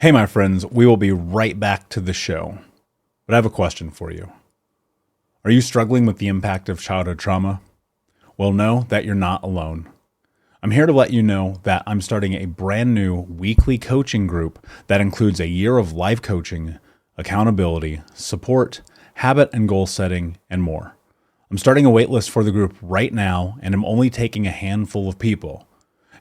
Hey, my friends, we will be right back to the show. But I have a question for you. Are you struggling with the impact of childhood trauma? Well, know that you're not alone. I'm here to let you know that I'm starting a brand new weekly coaching group that includes a year of life coaching, accountability, support, habit and goal setting, and more. I'm starting a waitlist for the group right now, and I'm only taking a handful of people.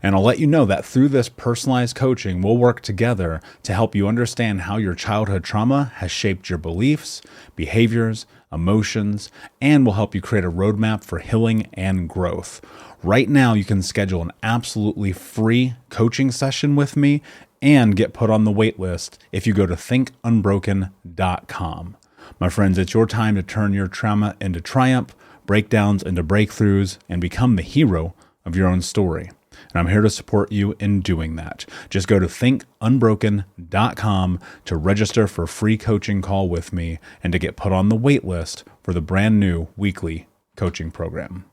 And I'll let you know that through this personalized coaching, we'll work together to help you understand how your childhood trauma has shaped your beliefs, behaviors, emotions, and will help you create a roadmap for healing and growth. Right now, you can schedule an absolutely free coaching session with me and get put on the wait list if you go to thinkunbroken.com. My friends, it's your time to turn your trauma into triumph, breakdowns into breakthroughs, and become the hero of your own story. And I'm here to support you in doing that. Just go to thinkunbroken.com to register for a free coaching call with me and to get put on the wait list for the brand new weekly coaching program.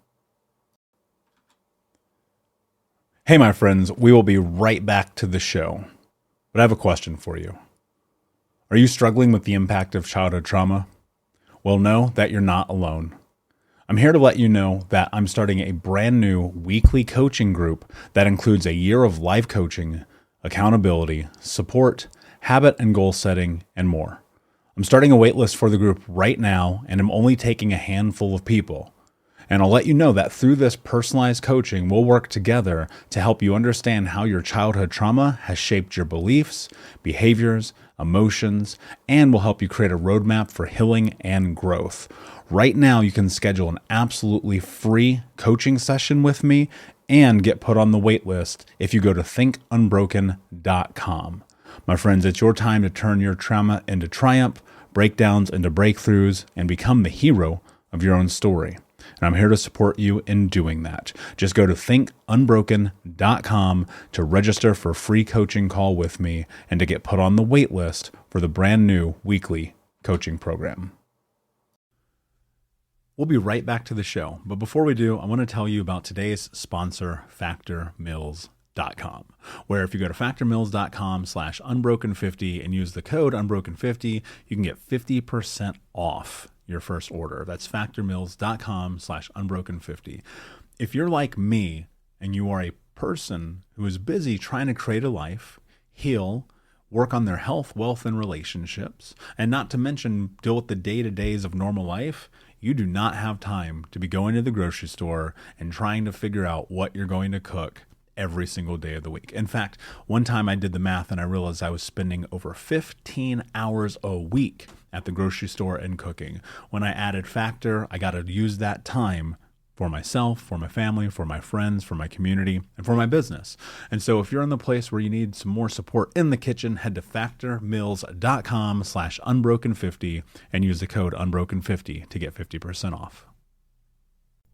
Hey, my friends, we will be right back to the show. But I have a question for you. Are you struggling with the impact of childhood trauma? Well, know that you're not alone. I'm here to let you know that I'm starting a brand new weekly coaching group that includes a year of life coaching, accountability, support, habit and goal setting, and more. I'm starting a waitlist for the group right now, and I'm only taking a handful of people. And I'll let you know that through this personalized coaching, we'll work together to help you understand how your childhood trauma has shaped your beliefs, behaviors, emotions, and will help you create a roadmap for healing and growth. Right now, you can schedule an absolutely free coaching session with me and get put on the wait list if you go to thinkunbroken.com. My friends, it's your time to turn your trauma into triumph, breakdowns into breakthroughs, and become the hero of your own story. And I'm here to support you in doing that. Just go to thinkunbroken.com to register for a free coaching call with me and to get put on the wait list for the brand new weekly coaching program. We'll be right back to the show. But before we do, I want to tell you about today's sponsor, factormills.com, where if you go to factormills.com/unbroken50 and use the code unbroken50, you can get 50% off your first order. That's factormills.com/unbroken50. If you're like me and you are a person who is busy trying to create a life, heal, work on their health, wealth, and relationships, and not to mention deal with the day-to-days of normal life, you do not have time to be going to the grocery store and trying to figure out what you're going to cook every single day of the week. In fact, one time I did the math and I realized I was spending over 15 hours a week at the grocery store and cooking. When I added Factor, I got to use that time for myself, for my family, for my friends, for my community, and for my business. And so if you're in the place where you need some more support in the kitchen, head to factormills.com/unbroken50 and use the code unbroken50 to get 50% off.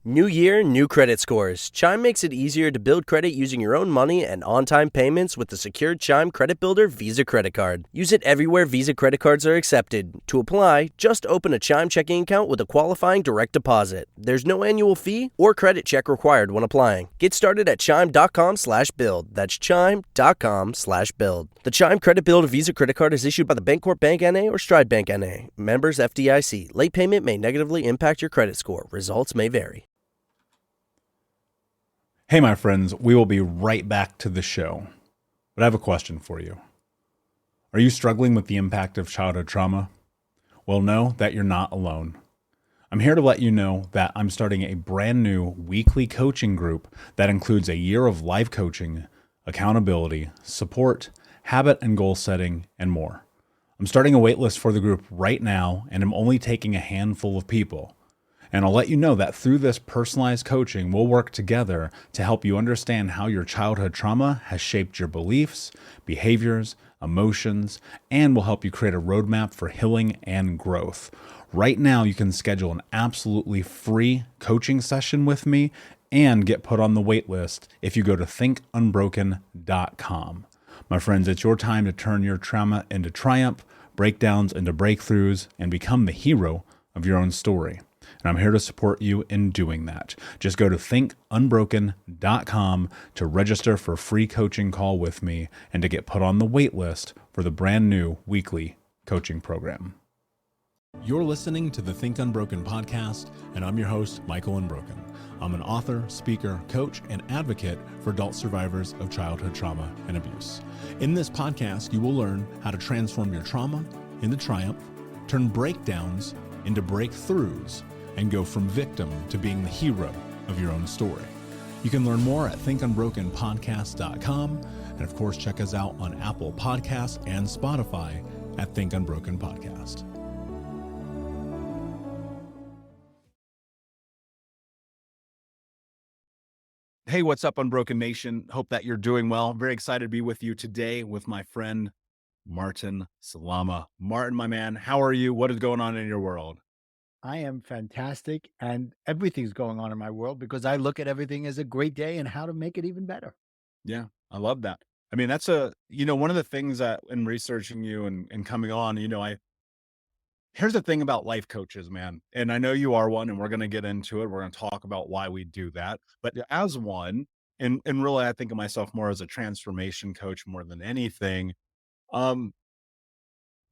New year, new credit scores. Chime makes it easier to build credit using your own money and on-time payments with the secured Chime Credit Builder Visa Credit Card. Use it everywhere Visa credit cards are accepted. To apply, just open a Chime checking account with a qualifying direct deposit. There's no annual fee or credit check required when applying. Get started at chime.com/build. That's chime.com/build. The Chime Credit Builder Visa Credit Card is issued by the Bancorp Bank N.A. or Stride Bank N.A. Members FDIC. Late payment may negatively impact your credit score. Results may vary. Hey, my friends, we will be right back to the show. But I have a question for you. Are you struggling with the impact of childhood trauma? Well, know that you're not alone. I'm here to let you know that I'm starting a brand new weekly coaching group that includes a year of life coaching, accountability, support, habit and goal setting, and more. I'm starting a waitlist for the group right now, and I'm only taking a handful of people. And I'll let you know that through this personalized coaching, we'll work together to help you understand how your childhood trauma has shaped your beliefs, behaviors, emotions, and will help you create a roadmap for healing and growth. Right now, you can schedule an absolutely free coaching session with me and get put on the wait list if you go to thinkunbroken.com. My friends, it's your time to turn your trauma into triumph, breakdowns into breakthroughs, and become the hero of your own story. And I'm here to support you in doing that. Just go to thinkunbroken.com to register for a free coaching call with me and to get put on the wait list for the brand new weekly coaching program. You're listening to the Think Unbroken podcast, and I'm your host, Michael Unbroken. I'm an author, speaker, coach, and advocate for adult survivors of childhood trauma and abuse. In this podcast, you will learn how to transform your trauma into triumph, turn breakdowns into breakthroughs, and go from victim to being the hero of your own story. You can learn more at thinkunbrokenpodcast.com, and of course, check us out on Apple Podcasts and Spotify at Think Unbroken Podcast. Hey, what's up, Unbroken Nation? Hope that you're doing well. Very excited to be with you today with my friend, Martin Salama. Martin, my man, how are you? What is going on in your world? I am fantastic, and everything's going on in my world because I look at everything as a great day and how to make it even better. Yeah, I love that. I mean, that's one of the things that in researching you and coming on, here's the thing about life coaches, man. And I know you are one, and we're going to get into it. We're going to talk about why we do that. But as one, and really, I think of myself more as a transformation coach more than anything.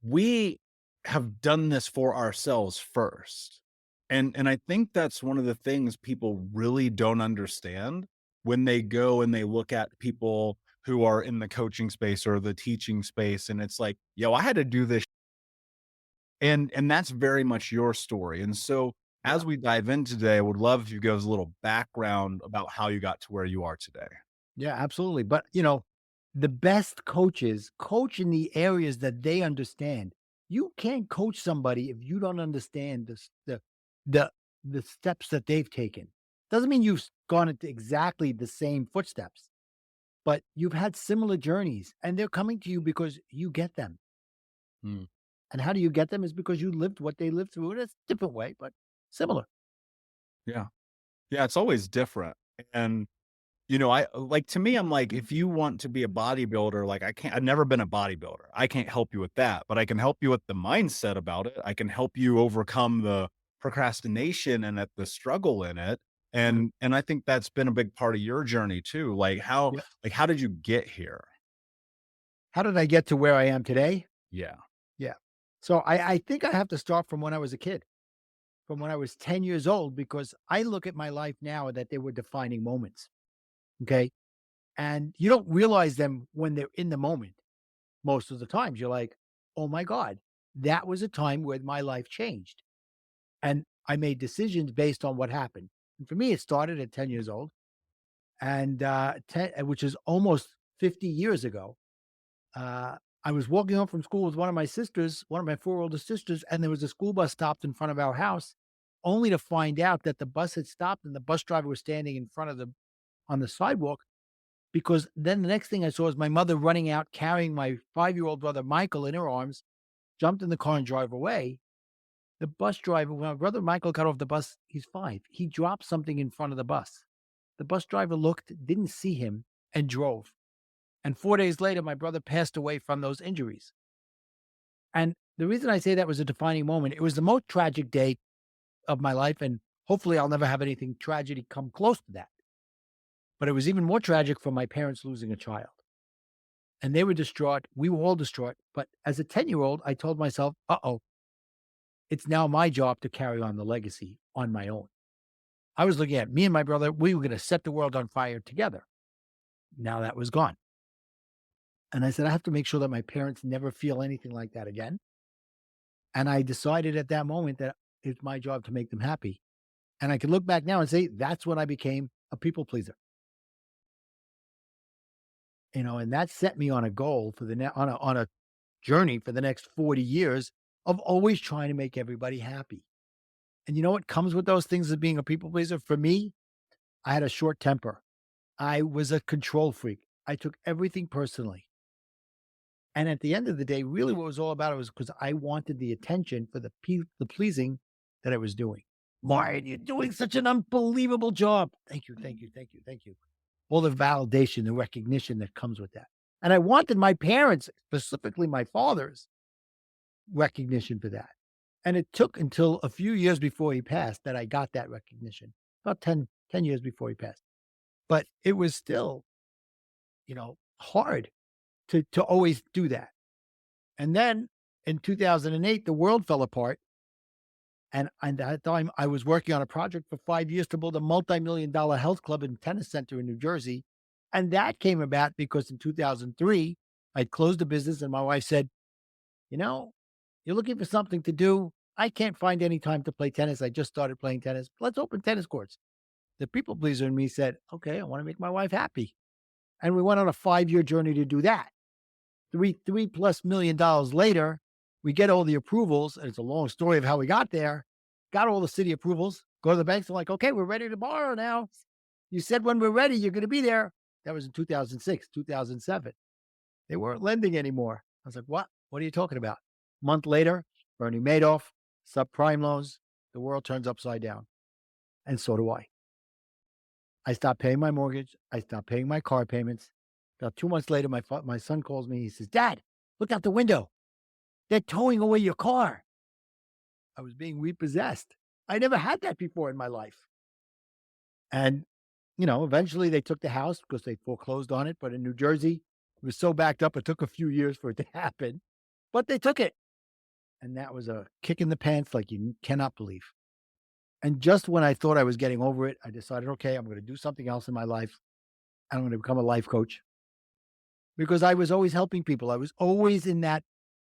We have done this for ourselves first. And I think that's one of the things people really don't understand when they go and they look at people who are in the coaching space or the teaching space. And it's like, yo, I had to do this. And that's very much your story. And so as we dive in today, I would love if you give us a little background about how you got to where you are today. Yeah, absolutely. But, the best coaches coach in the areas that they understand. You can't coach somebody if you don't understand the steps that they've taken. Doesn't mean you've gone into exactly the same footsteps, but you've had similar journeys and they're coming to you because you get them. Hmm. And how do you get them is because you lived what they lived through in a different way, but similar. Yeah. Yeah. It's always different. And I like, to me, I'm like, if you want to be a bodybuilder, like I've never been a bodybuilder. I can't help you with that, but I can help you with the mindset about it. I can help you overcome the procrastination and at the struggle in it. And I think that's been a big part of your journey too. Yeah. How did you get here? How did I get to where I am today? Yeah. Yeah. So I think I have to start from when I was a kid, from when I was 10 years old, because I look at my life now that they were defining moments. Okay. And you don't realize them when they're in the moment. Most of the times you're like, oh my God, that was a time when my life changed. And I made decisions based on what happened. And for me, it started at 10 years old and 10, which is almost 50 years ago. I was walking home from school with one of my sisters, one of my four older sisters, and there was a school bus stopped in front of our house, only to find out that the bus had stopped and the bus driver was standing in front of on the sidewalk. Because then the next thing I saw was my mother running out, carrying my 5-year-old brother Michael in her arms, jumped in the car and drove away. The bus driver, when my brother Michael got off the bus, he's 5. He dropped something in front of the bus. The bus driver looked, didn't see him, and drove. And 4 days later, my brother passed away from those injuries. And the reason I say that was a defining moment, it was the most tragic day of my life. And hopefully I'll never have anything tragedy come close to that. But it was even more tragic for my parents losing a child. And they were distraught. We were all distraught. But as a 10-year-old, I told myself, it's now my job to carry on the legacy on my own. I was looking at me and my brother, we were going to set the world on fire together. Now that was gone. And I said, I have to make sure that my parents never feel anything like that again. And I decided at that moment that it's my job to make them happy. And I can look back now and say, that's when I became a people pleaser. And that set me on a goal for on a journey for the next 40 years of always trying to make everybody happy. And you know what comes with those things of being a people pleaser? For me, I had a short temper. I was a control freak. I took everything personally. And at the end of the day, really what it was all about was because I wanted the attention for the pleasing that I was doing. Martin, you're doing such an unbelievable job. Thank you, thank you, thank you, thank you. All the validation, the recognition that comes with that. And I wanted my parents, specifically my father's, recognition for that. And it took until a few years before he passed that I got that recognition, about 10 years before he passed. But it was still, hard to always do that. And then in 2008, the world fell apart. And at that time, I was working on a project for 5 years to build a multi-million-dollar health club and tennis center in New Jersey. And that came about because in 2003, I'd closed the business and my wife said, you know, you're looking for something to do. I can't find any time to play tennis. I just started playing tennis. Let's open tennis courts. The people pleaser in me said, okay, I want to make my wife happy. And we went on a 5-year journey to do that. Three plus million dollars later, we get all the approvals. And it's a long story of how we got there. Got all the city approvals, go to the banks. I'm like, okay, we're ready to borrow now. You said when we're ready, you're going to be there. That was in 2006, 2007. They weren't lending anymore. I was like, what? What are you talking about? A month later, Bernie Madoff, subprime loans, the world turns upside down. And so do I. I stopped paying my mortgage. I stopped paying my car payments. About 2 months later, my son calls me. He says, Dad, look out the window. They're towing away your car. I was being repossessed. I never had that before in my life. And, eventually they took the house because they foreclosed on it. But in New Jersey, it was so backed up, it took a few years for it to happen. But they took it. And that was a kick in the pants like you cannot believe. And just when I thought I was getting over it, I decided, okay, I'm going to do something else in my life. I'm going to become a life coach because I was always helping people. I was always in that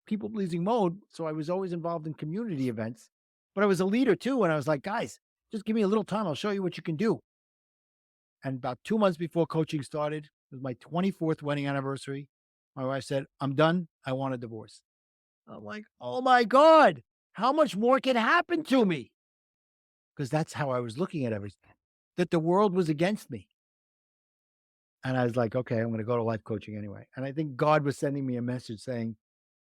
people pleasing mode. So I was always involved in community events, but I was a leader too. And I was like, guys, just give me a little time. I'll show you what you can do. And about 2 months before coaching started, it was my 24th wedding anniversary. My wife said, I'm done. I want a divorce. I'm like, oh my God, how much more can happen to me? Because that's how I was looking at everything, that the world was against me. And I was like, okay, I'm going to go to life coaching anyway. And I think God was sending me a message saying,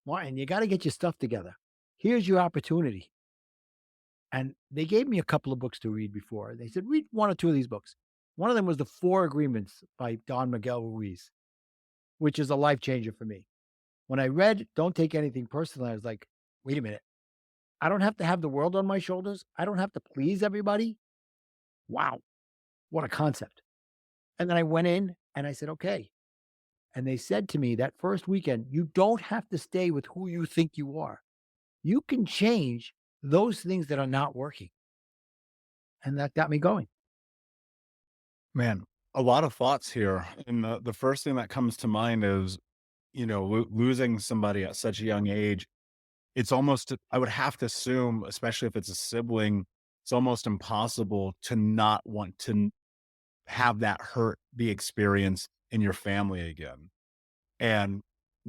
Martin, you got to get your stuff together. Here's your opportunity. And they gave me a couple of books to read before. They said, read 1 or 2 of these books. One of them was The 4 Agreements by Don Miguel Ruiz, which is a life changer for me. When I read Don't Take Anything Personally, I was like, wait a minute. I don't have to have the world on my shoulders. I don't have to please everybody. Wow. What a concept. And then I went in and I said, okay. And they said to me that first weekend, you don't have to stay with who you think you are. You can change those things that are not working. And that got me going. Man, a lot of thoughts here. And the first thing that comes to mind is, losing somebody at such a young age. It's almost, I would have to assume, especially if it's a sibling, it's almost impossible to not want to have that hurt be experienced in your family again. And,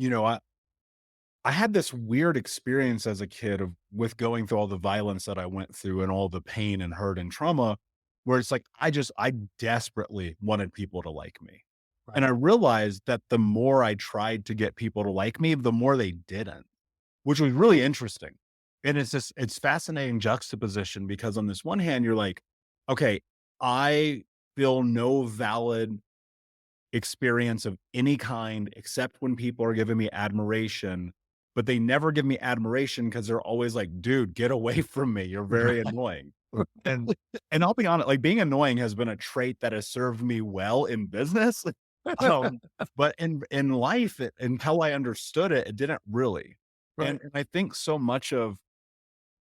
I had this weird experience as a kid with going through all the violence that I went through and all the pain and hurt and trauma, where it's like, I desperately wanted people to like me. Right. And I realized that the more I tried to get people to like me, the more they didn't, which was really interesting. And it's fascinating juxtaposition because on this one hand, you're like, okay, I feel no valid experience of any kind except when people are giving me admiration, but they never give me admiration because they're always like, dude, get away from me. You're very annoying. And I'll be honest, like being annoying has been a trait that has served me well in business. But in life and how I understood it, it didn't really. Right. And I think so much of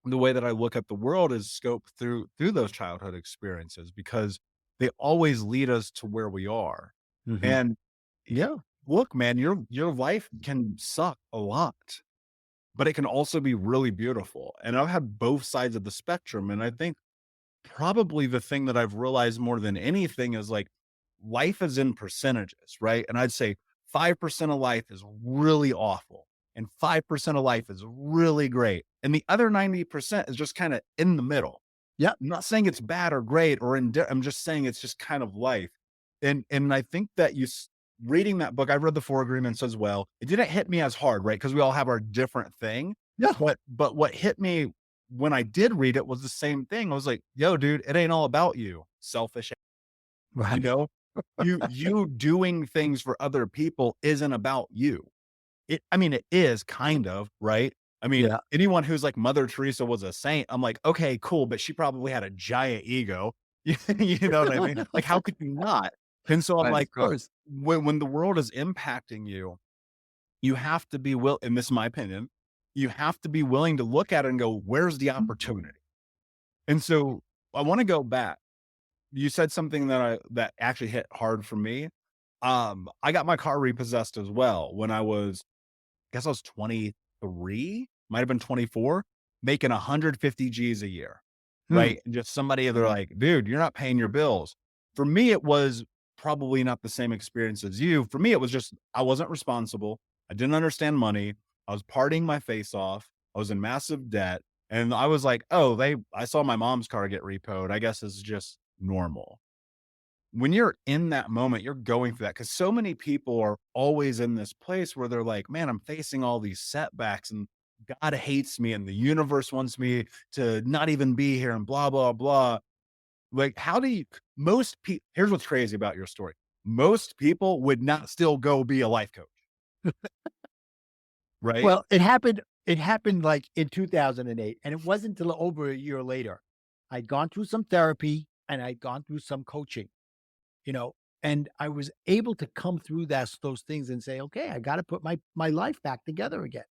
the way that I look at the world is scoped through those childhood experiences because they always lead us to where we are. Mhm. And Yeah. look, man, your life can suck a lot, but it can also be really beautiful. And I've had both sides of the spectrum. And I think probably the thing that I've realized more than anything is like life is in percentages, right? And I'd say 5% of life is really awful and 5% of life is really great. And the other 90% is just kind of in the middle. Yeah. I'm not saying it's bad or great or I'm just saying it's just kind of life. And I think that reading that book, I read the 4 Agreements as well. It didn't hit me as hard, right? Because we all have our different thing. Yeah. But what hit me when I did read it was the same thing. I was like, yo, dude, it ain't all about you. Selfish. Right. You doing things for other people isn't about you. It is kind of, right? I mean, Yeah. anyone who's like Mother Teresa was a saint, I'm like, okay, cool. But she probably had a giant ego. You know what I mean? Like, how could you not? And so I'm Right, like, of course. when the world is impacting you, you have to be and this is my opinion, you have to be willing to look at it and go, where's the opportunity? And so I want to go back. You said something that actually hit hard for me. I got my car repossessed as well when I guess I was 23, might have been 24, making 150 G's a year, right? And just somebody, they're like, dude, you're not paying your bills. For me, it was probably not the same experience as you. For me, it was just, I wasn't responsible. I didn't understand money. I was partying my face off. I was in massive debt. And I was like, oh, I saw my mom's car get repoed. I guess it's just normal. When you're in that moment, you're going through that because so many people are always in this place where they're like, man, I'm facing all these setbacks and God hates me and the universe wants me to not even be here and blah, blah, blah. Like, how do you, most people, here's what's crazy about your story. Most people would not still go be a life coach, right? Well, it happened like in 2008, and it wasn't until over a year later. I'd gone through some therapy and I'd gone through some coaching, you know, and I was able to come through those things and say, okay, I got to put my life back together again.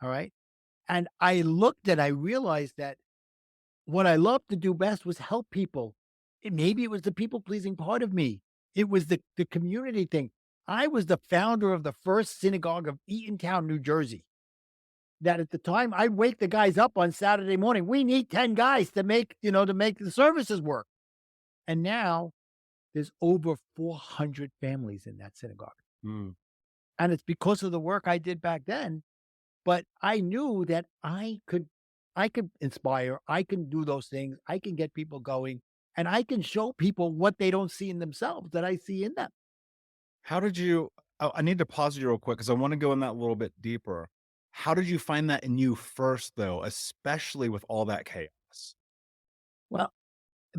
All right. And I realized that what I loved to do best was help people. Maybe it was the people pleasing part of me. It was the community thing. I was the founder of the first synagogue of Eatontown, New Jersey. That at the time I'd wake the guys up on Saturday morning. We need 10 guys to make the services work. And now there's over 400 families in that synagogue. Mm. And it's because of the work I did back then. But I knew that I could inspire, I can do those things, I can get people going, and I can show people what they don't see in themselves that I see in them. How did you, I need to pause you real quick because I want to go in that a little bit deeper. How did you find that in you first, though, especially with all that chaos? Well,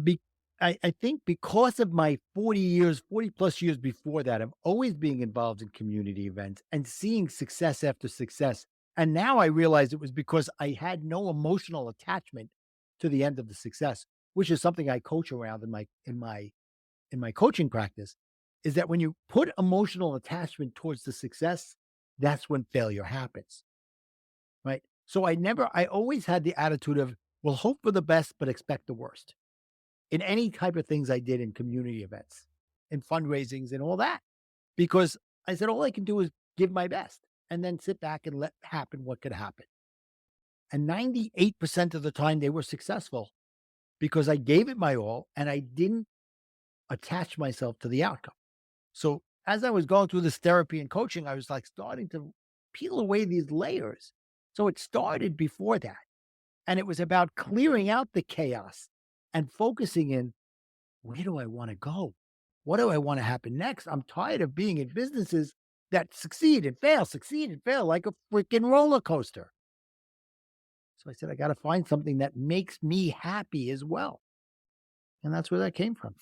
be, I think because of my 40 plus years before that, of always being involved in community events and seeing success after success. And now I realize it was because I had no emotional attachment to the end of the success, which is something I coach around in my coaching practice, is that when you put emotional attachment towards the success, that's when failure happens. Right. So I always had the attitude of, well, hope for the best, but expect the worst in any type of things I did in community events and fundraisings and all that, because I said, all I can do is give my best and then sit back and let happen what could happen. And 98% of the time they were successful because I gave it my all and I didn't attach myself to the outcome. So as I was going through this therapy and coaching, I was like starting to peel away these layers. So it started before that. And it was about clearing out the chaos and focusing in, where do I want to go? What do I want to happen next? I'm tired of being in businesses that succeed and fail like a freaking roller coaster. So I said, I got to find something that makes me happy as well. And that's where that came from.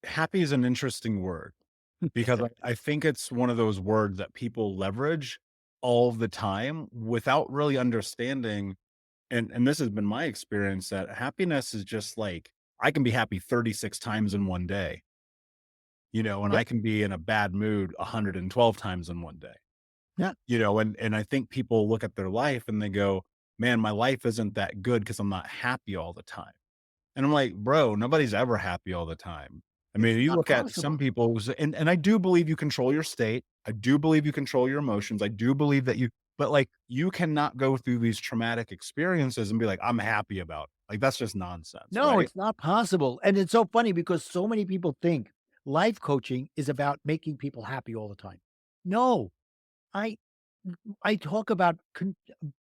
Happy is an interesting word because I think it's one of those words that people leverage all the time without really understanding. And this has been my experience that happiness is just like, I can be happy 36 times in one day, and Yeah. I can be in a bad mood 112 times in one day, Yeah. and I think people look at their life and they go, man, my life isn't that good because I'm not happy all the time. And I'm like, bro, nobody's ever happy all the time. I mean, It's you not look at some possible. people, and I do believe you control your state. I do believe you control your emotions. I do believe that but like, you cannot go through these traumatic experiences and be like, I'm happy about it. Like, that's just nonsense, No, right? it's not possible. And it's so funny because so many people think life coaching is about making people happy all the time. No, I I talk about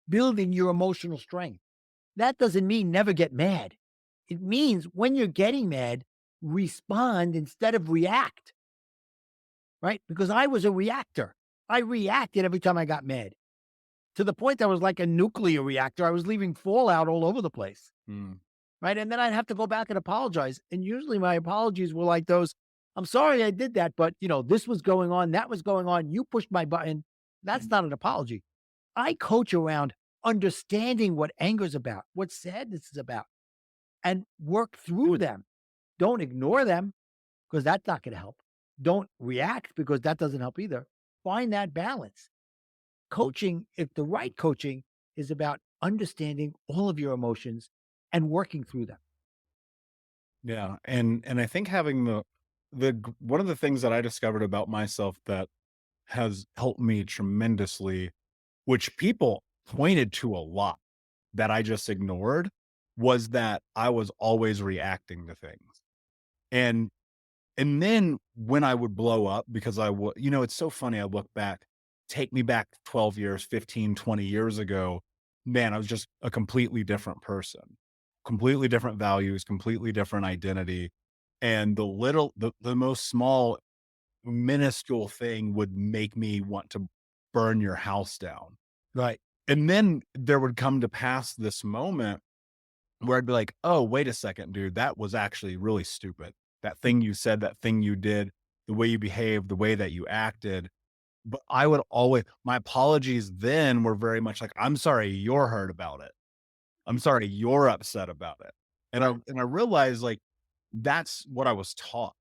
building your emotional strength. That doesn't mean never get mad. It means when you're getting mad, respond instead of react, right? Because I was a reactor. I reacted every time I got mad to the point that I was like a nuclear reactor. I was leaving fallout all over the place, Mm. right? And then I'd have to go back and apologize. And usually my apologies were like those, I'm sorry I did that, but this was going on, that was going on. You pushed my button. That's not an apology. I coach around understanding what anger is about, what sadness is about, and work through them. Don't ignore them because that's not going to help. don't react because that doesn't help either. Find that balance. Coaching, if the right coaching, is about understanding all of your emotions and working through them. Yeah, and I think having one of the things that I discovered about myself that has helped me tremendously, which people pointed to a lot that I just ignored, was that I was always reacting to things. And and then when I would blow up because I would, it's so funny. I look back, take me back 12 years, 15, 20 years ago. Man, I was just a completely different person, completely different values, completely different identity. And the most small, minuscule thing would make me want to burn your house down. Right. And then there would come to pass this moment where I'd be like, "Oh, wait a second, dude, that was actually really stupid. That thing you said, that thing you did, the way you behaved, the way that you acted." But I would always my apologies then were very much like, "I'm sorry you're hurt about it. I'm sorry you're upset about it." And I realized, like, that's what I was taught.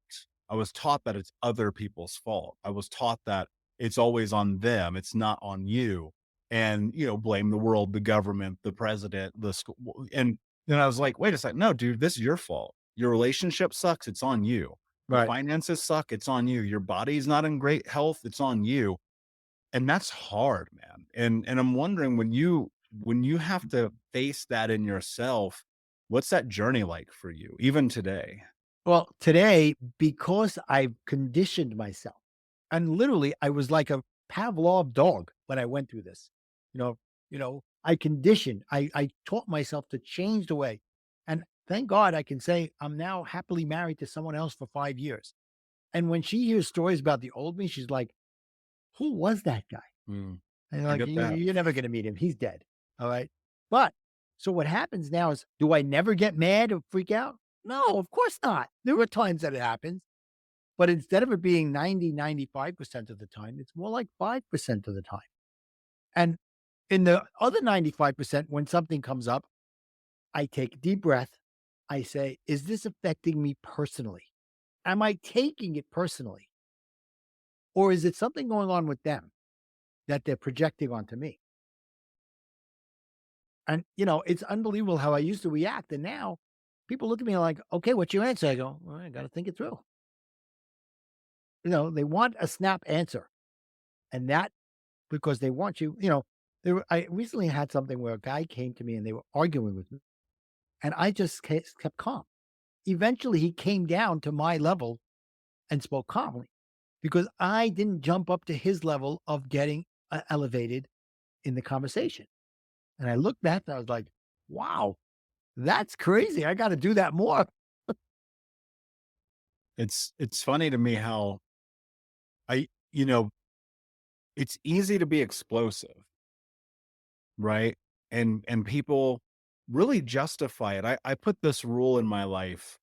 I was taught that it's other people's fault. I was taught that it's always on them, it's not on you. And, blame the world, the government, the president, the school. And then I was like, wait a second. No, dude, this is your fault. Your relationship sucks. It's on you. Your Right. finances suck. It's on you. Your body's not in great health. It's on you. And that's hard, man. And I'm wondering when you have to face that in yourself, what's that journey like for you, even today? Well, today, because I've conditioned myself, and literally I was like a Pavlov dog when I went through this. I conditioned, I taught myself to change the way. And thank God I can say I'm now happily married to someone else for 5 years. And when she hears stories about the old me, she's like, who was that guy? Mm, And I like, get that. You're never gonna meet him. He's dead. All right. But so what happens now is, do I never get mad or freak out? No, of course not. There are times that it happens, but instead of it being 95% of the time, it's more like 5% of the time. And in the other 95%, when something comes up, I take a deep breath. I say, is this affecting me personally? Am I taking it personally? Or is it something going on with them that they're projecting onto me? And, it's unbelievable how I used to react. And now people look at me like, okay, what's your answer? I go, well, I got to think it through. They want a snap answer. And that because they want you, I recently had something where a guy came to me and they were arguing with me. And I just kept calm. Eventually, he came down to my level and spoke calmly because I didn't jump up to his level of getting elevated in the conversation. And I looked back and I was like, wow, that's crazy. I got to do that more. It's funny to me how I you know, it's easy to be explosive, right? And people really justify it. I put this rule in my life,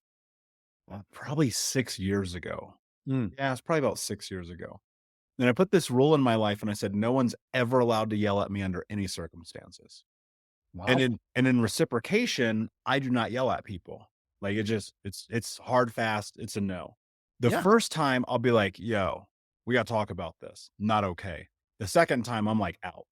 probably 6 years ago. Mm, Yeah, it's probably about 6 years ago. And I put this rule in my life and I said, "No one's ever allowed to yell at me under any circumstances." And wow. in reciprocation, I do not yell at people. Like, it's hard, fast, it's a no. The Yeah. first time I'll be like, "Yo, we gotta talk about this. Not okay." The second time I'm like out.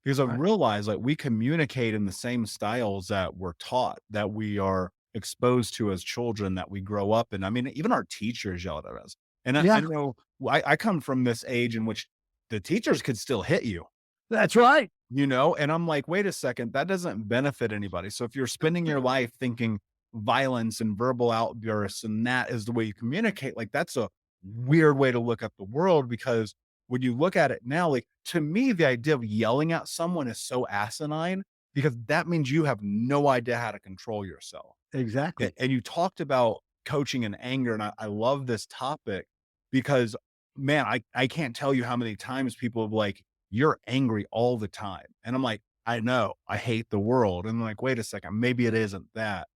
Because I Right. realize, like, we communicate in the same styles that we're taught, that we are exposed to as children, that we grow up in. I mean, even our teachers yell at us. And I Yeah. know I come from this age in which the teachers could still hit you. That's right. And I'm like, wait a second, that doesn't benefit anybody. So if you're spending your life thinking violence and verbal outbursts and that is the way you communicate, like, that's a weird way to look at the world. Because when you look at it now, like, to me, the idea of yelling at someone is so asinine because that means you have no idea how to control yourself. Exactly. And you talked about coaching and anger, and I love this topic because, man, I can't tell you how many times people have like, "You're angry all the time." And I'm like, "I know, I hate the world." And I'm like, "Wait a second, maybe it isn't that."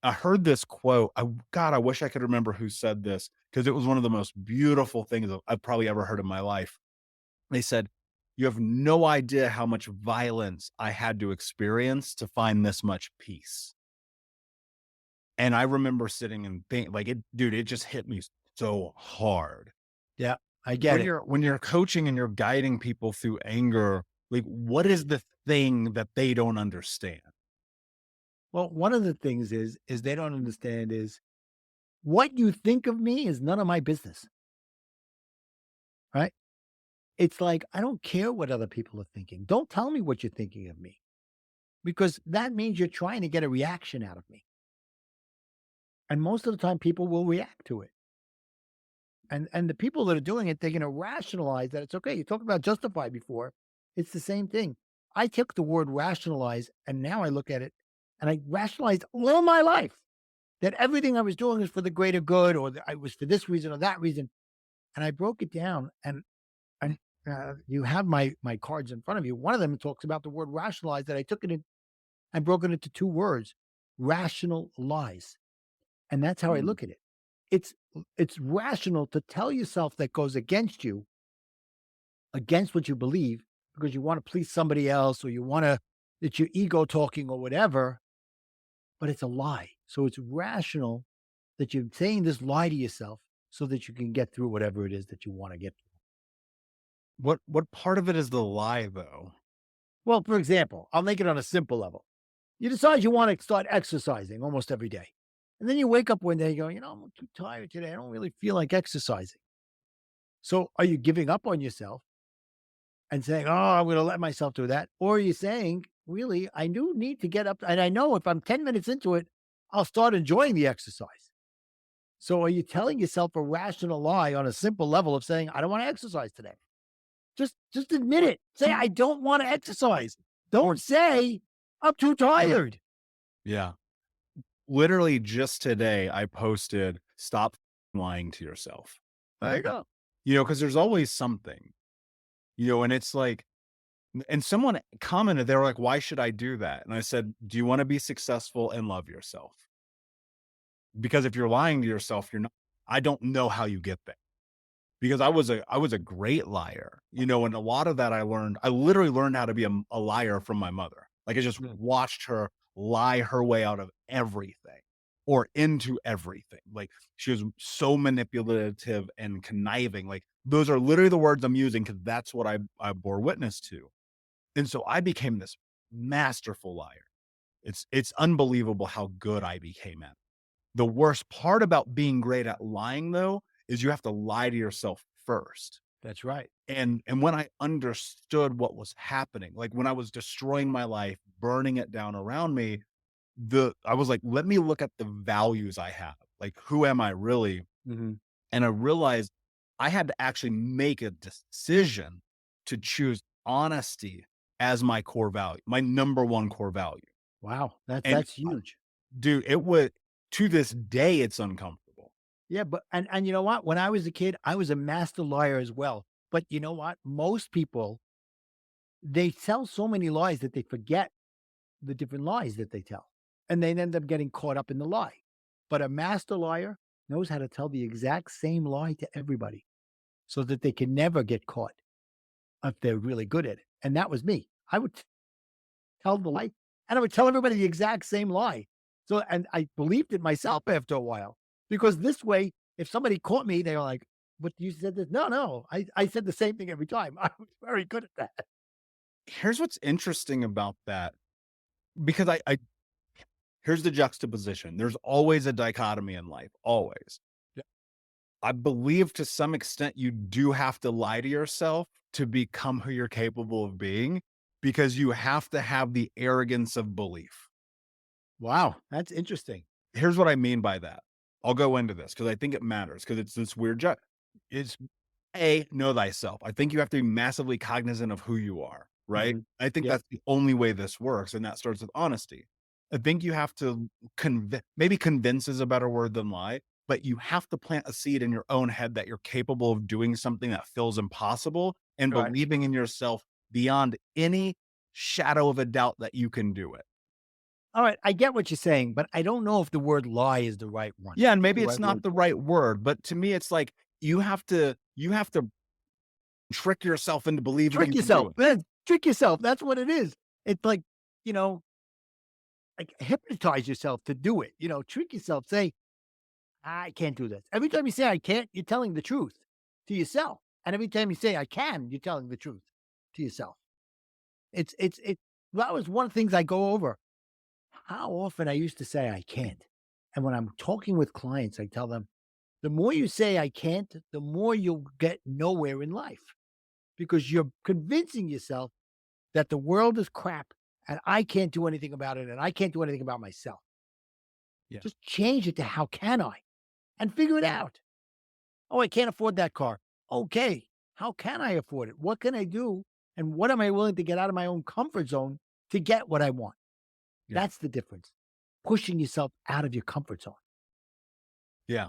I heard this quote. God, I wish I could remember who said this because it was one of the most beautiful things I've probably ever heard in my life. They said, "You have no idea how much violence I had to experience to find this much peace." And I remember sitting and think like it dude, it just hit me so hard Yeah, I get it. When you're coaching and you're guiding people through anger, like what is the thing that they don't understand? Well, one of the things is they don't understand is what you think of me is none of my business, right? It's like, I don't care what other people are thinking. Don't tell me what you're thinking of me because that means you're trying to get a reaction out of me. And most of the time people will react to it. And the people that are doing it, they're going to rationalize that it's okay. You talked about justify before. It's the same thing. I took the word rationalize and now I look at it and I rationalized all my life that everything I was doing is for the greater good or that I was for this reason or that reason. And I broke it down and you have my cards in front of you. One of them talks about the word rationalize that I took it in and broke it into two words, rational lies. And that's how I Mm. look at it. It's it's rational to tell yourself that goes against you, against what you believe, because you want to please somebody else or you want to it's your ego talking or whatever, but it's a lie. So it's rational that you're saying this lie to yourself so that you can get through whatever it is that you want to get through. What part of it is the lie though? Well, for example, I'll make it on a simple level. You decide you want to start exercising almost every day. And then you wake up one day and go, I'm too tired today. I don't really feel like exercising. So are you giving up on yourself and saying, oh, I'm going to let myself do that? Or are you saying, really, I do need to get up. And I know if I'm 10 minutes into it, I'll start enjoying the exercise. So are you telling yourself a rational lie on a simple level of saying, I don't want to exercise today? Just admit it. Say, I don't want to exercise. Don't say, I'm too tired. Yeah. Literally just today, I posted, stop lying to yourself. There you go. Because there's always something, and it's like, and someone commented, they were like, why should I do that? And I said, do you want to be successful and love yourself? Because if you're lying to yourself, you're not, I don't know how you get there. Because I was a great liar, and a lot of that I literally learned how to be a liar from my mother. Like I just watched her lie her way out of everything or into everything. Like she was so manipulative and conniving. Like those are literally the words I'm using because that's what I bore witness to. And so I became this masterful liar. It's unbelievable how good I became at it. The worst part about being great at lying, though, is you have to lie to yourself first. That's right. And when I understood what was happening, like when I was destroying my life, burning it down around me, I was like, let me look at the values I have. Like, who am I really? Mhm. And I realized I had to actually make a decision to choose honesty as my core value, my number one core value. Wow. And That's huge. dude, it was to this day, it's uncomfortable. Yeah, but and you know what? When I was a kid, I was a master liar as well. But you know what? Most people, they tell so many lies that they forget the different lies that they tell. And they end up getting caught up in the lie. But a master liar knows how to tell the exact same lie to everybody so that they can never get caught if they're really good at it. And that was me. I would tell the lie and I would tell everybody the exact same lie. So, and I believed it myself after a while because this way, if somebody caught me, they were like, but you said this. No, no, I said the same thing every time. I was very good at that. Here's what's interesting about that, because I here's the juxtaposition. There's always a dichotomy in life, always. Yeah. I believe to some extent you do have to lie to yourself to become who you're capable of being, because you have to have the arrogance of belief. Wow, that's interesting. Here's what I mean by that. I'll go into this because I think it matters, because it's this weird it's know thyself. I think you have to be massively cognizant of who you are, right? Mhm. I think Yep. that's the only way this works, and that starts with honesty. I think you have to maybe convince is a better word than lie, but you have to plant a seed in your own head that you're capable of doing something that feels impossible and Right. believing in yourself beyond any shadow of a doubt that you can do it. All right, I get what you're saying, but I don't know if the word lie is the right one. Yeah, and maybe The it's right not word. the right word, but to me it's like you have to trick yourself into believing Trick you can do yourself. it. Trick yourself. That's what it is. It's like, you know, like hypnotize yourself to do it. Trick yourself. Say, I can't do this. Every time you say I can't, you're telling the truth. to yourself. And every time you say I can, you're telling the truth to yourself. That was one of the things I go over. How often I used to say I can't. And when I'm talking with clients, I tell them, the more you say I can't, the more you'll get nowhere in life because you're convincing yourself that the world is crap and I can't do anything about it and I can't do anything about myself. Yeah. Just change it to how can I and figure it out. Oh, I can't afford that car. Okay. How can I afford it? What can I do? And what am I willing to get out of my own comfort zone to get what I want? Yeah. That's the difference. Pushing yourself out of your comfort zone. Yeah.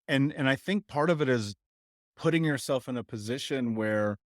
And I think part of it is putting yourself in a position where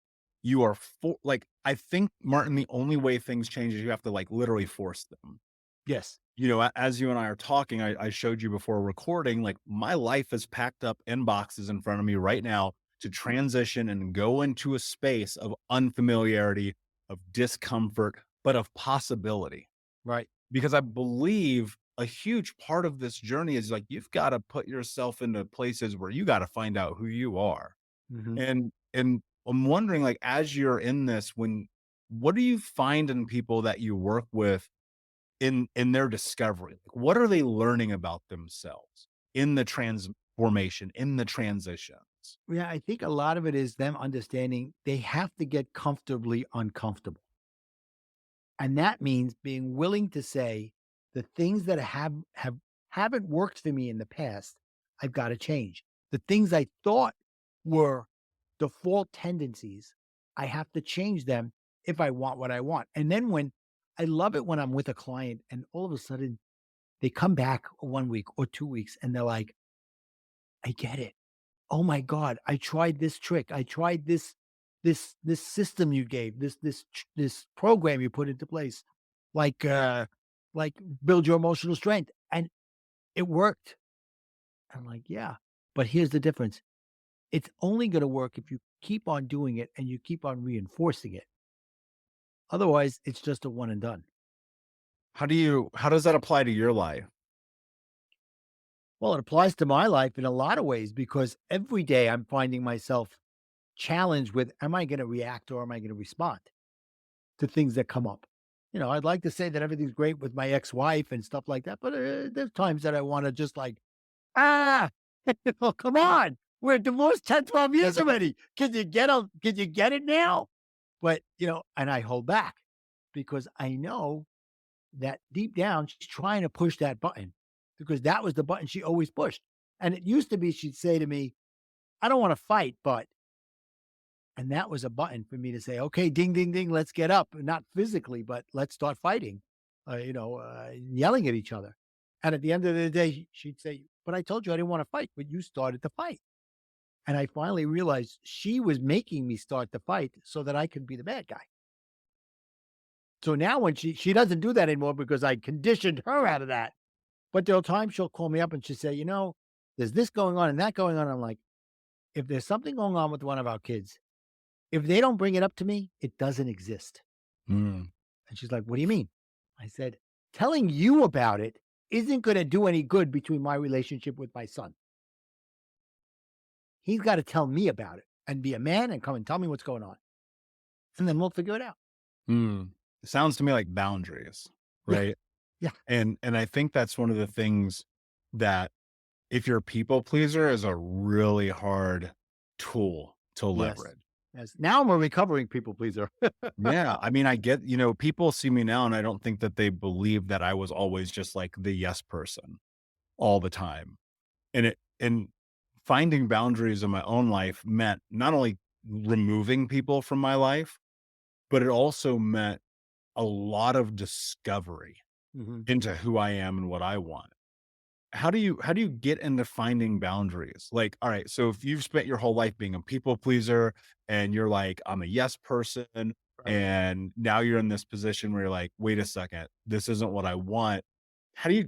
you are like, I think, Martin, the only way things change is you have to like literally force them. Yes. You know, as you and I are talking, I showed you before recording, like my life is packed up in boxes in front of me right now to transition and go into a space of unfamiliarity, of discomfort, but of possibility. Right. Because I believe a huge part of this journey is like, you've got to put yourself into places where you got to find out who you are. Mm-hmm. And I'm wondering, like, as you're in this, what do you find in people that you work with in their discovery? Like, what are they learning about themselves in the transformation, in the transitions? Yeah, I think a lot of it is them understanding they have to get comfortably uncomfortable. And that means being willing to say the things that haven't worked for me in the past, I've got to change. The things I thought were default tendencies, I have to change them if I want what I want. And then I love it when I'm with a client and all of a sudden they come back 1 week or 2 weeks and they're like, I get it. Oh my God, I tried this trick. I tried this system you gave, this program you put into place, like build your emotional strength. And it worked. I'm like, yeah. But here's the difference. It's only going to work if you keep on doing it and you keep on reinforcing it. Otherwise, it's just a one and done. How does that apply to your life? Well, it applies to my life in a lot of ways because every day I'm finding myself challenged with, am I going to react or am I going to respond to things that come up? You know, I'd like to say that everything's great with my ex-wife and stuff like that, but there's times that I want to just like, ah, oh, come on. We're divorced 10, 12 years already. Can you get it now? But, and I hold back because I know that deep down, she's trying to push that button because that was the button she always pushed. And it used to be, she'd say to me, I don't want to fight, but, and that was a button for me to say, okay, ding, ding, ding, let's get up. Not physically, but let's start fighting, yelling at each other. And at the end of the day, she'd say, but I told you I didn't want to fight, but you started to fight. And I finally realized she was making me start the fight so that I could be the bad guy. So now when she doesn't do that anymore because I conditioned her out of that. But there are times she'll call me up and she'll say, there's this going on and that going on. I'm like, if there's something going on with one of our kids, if they don't bring it up to me, it doesn't exist. Mm. And she's like, what do you mean? I said, telling you about it isn't going to do any good between my relationship with my son. He's got to tell me about it and be a man and come and tell me what's going on. And then we'll figure it out. Mm. It sounds to me like boundaries, right? Yeah. And I think that's one of the things that, if you're a people pleaser, is a really hard tool to leverage. Yes. Now I'm a recovering people pleaser. Yeah. I mean, I get, people see me now and I don't think that they believe that I was always just like the yes person all the time. And finding boundaries in my own life meant not only removing people from my life, but it also meant a lot of discovery into who I am and what I want. How do you get into finding boundaries? Like, all right, so if you've spent your whole life being a people pleaser and you're like, I'm a yes person, right, and now you're in this position where you're like, wait a second, this isn't what I want. How do you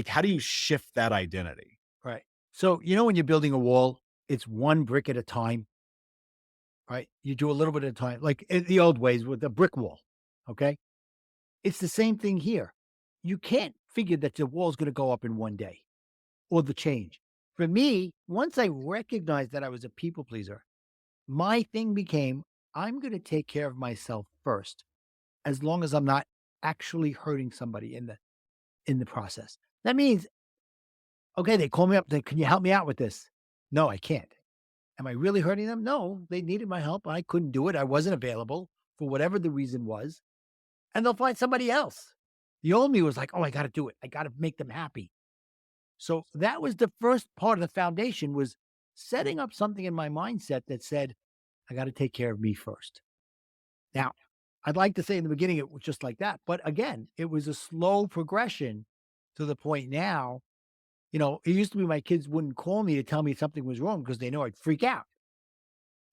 how do you shift that identity? Right. So, when you're building a wall, it's one brick at a time, right? You do a little bit at a time, like in the old ways with the brick wall. Okay. It's the same thing here. You can't figure that the wall's going to go up in one day or the change. For me, once I recognized that I was a people pleaser, my thing became, I'm going to take care of myself first, as long as I'm not actually hurting somebody in the process. That means, okay, they call me up, can you help me out with this? No, I can't. Am I really hurting them? No, they needed my help. I couldn't do it. I wasn't available for whatever the reason was. And they'll find somebody else. The old me was like, oh, I got to do it. I got to make them happy. So that was the first part of the foundation, was setting up something in my mindset that said, I got to take care of me first. Now, I'd like to say in the beginning it was just like that. But again, it was a slow progression to the point now. It used to be my kids wouldn't call me to tell me something was wrong because they know I'd freak out.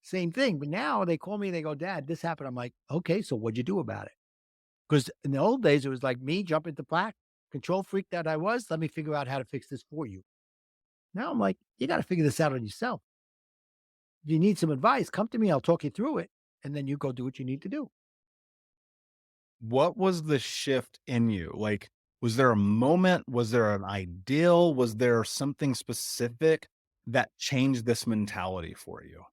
Same thing. But now they call me and they go, Dad, this happened. I'm like, okay, so what'd you do about it? Because in the old days, it was like me jumping the plaque, control freak that I was. Let me figure out how to fix this for you. Now I'm like, you got to figure this out on yourself. If you need some advice, come to me. I'll talk you through it. And then you go do what you need to do. What was the shift in you? Like, was there a moment? Was there an ideal? Was there something specific that changed this mentality for you?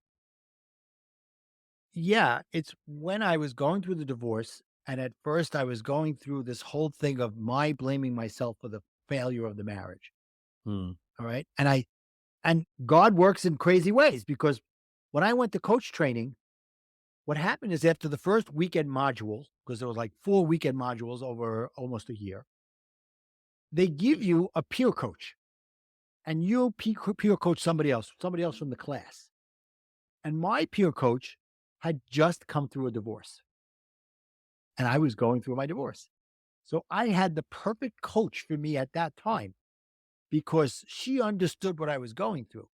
Yeah, it's when I was going through the divorce. And at first, I was going through this whole thing of my blaming myself for the failure of the marriage. Hmm. All right. And God works in crazy ways, because when I went to coach training, what happened is after the first weekend module, because there was like 4 weekend modules over almost a year, they give you a peer coach, and you peer coach somebody else from the class. And my peer coach had just come through a divorce, and I was going through my divorce. So I had the perfect coach for me at that time, because she understood what I was going through.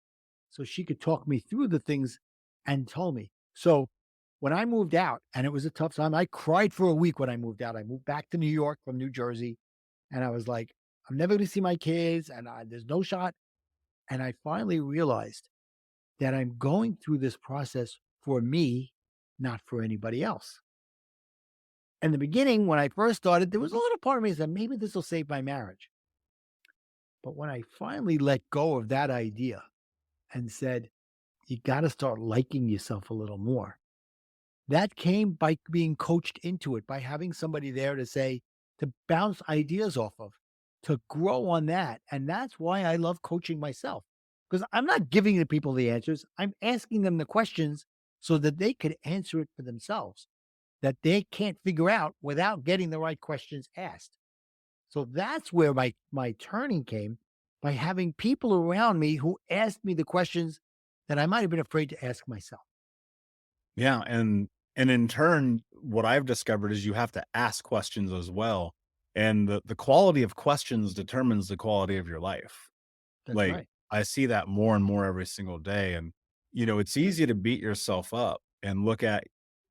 So she could talk me through the things and told me. So when I moved out, and it was a tough time, I cried for a week when I moved out. I moved back to New York from New Jersey, and I was like, I'm never going to see my kids, and there's no shot. And I finally realized that I'm going through this process for me, not for anybody else. In the beginning, when I first started, there was a little part of me that said, maybe this will save my marriage. But when I finally let go of that idea and said, you got to start liking yourself a little more, that came by being coached into it, by having somebody there to say, to bounce ideas off of, to grow on that. And that's why I love coaching myself, because I'm not giving the people the answers. I'm asking them the questions so that they could answer it for themselves, that they can't figure out without getting the right questions asked. So that's where my turning came, by having people around me who asked me the questions that I might have been afraid to ask myself. Yeah, and in turn, what I've discovered is you have to ask questions as well, and the quality of questions determines the quality of your life. That's Like, right. I see that more and more every single day, and, it's easy to beat yourself up and look at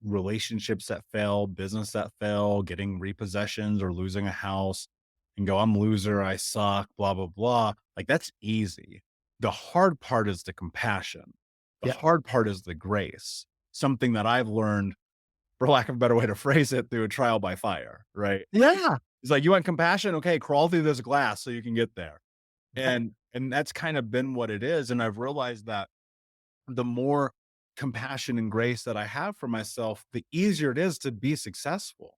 relationships that fail, business that fail, getting repossessions or losing a house and go, "I'm a loser, I suck, blah, blah, blah." Like, that's easy. The hard part is the compassion. The Yeah. hard part is the grace. Something that I've learned, for lack of a better way to phrase it, through a trial by fire, right? Yeah. It's like, "You want compassion? Okay, crawl through this glass so you can get there." Right. And that's kind of been what it is, and I've realized that the more compassion and grace that I have for myself, the easier it is to be successful.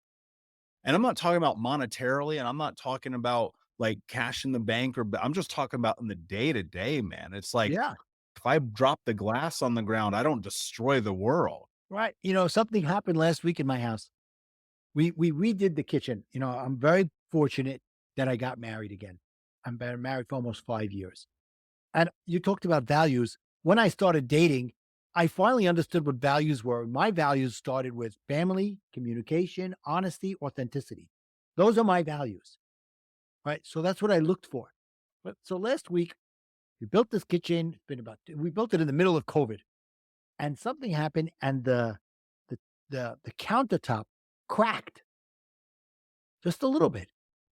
And I'm not talking about monetarily, and I'm not talking about, like, cash in the bank, I'm just talking about in the day to day, man. It's like, Yeah. if I drop the glass on the ground, I don't destroy the world. Right. Something happened last week in my house. We redid the kitchen. I'm very fortunate that I got married again. I've been married for almost 5 years. And you talked about values. When I started dating, I finally understood what values were. My values started with family, communication, honesty, authenticity. Those are my values. Right. So that's what I looked for. But so last week we built this kitchen. We built it in the middle of COVID, and something happened, and the the countertop cracked just a little bit.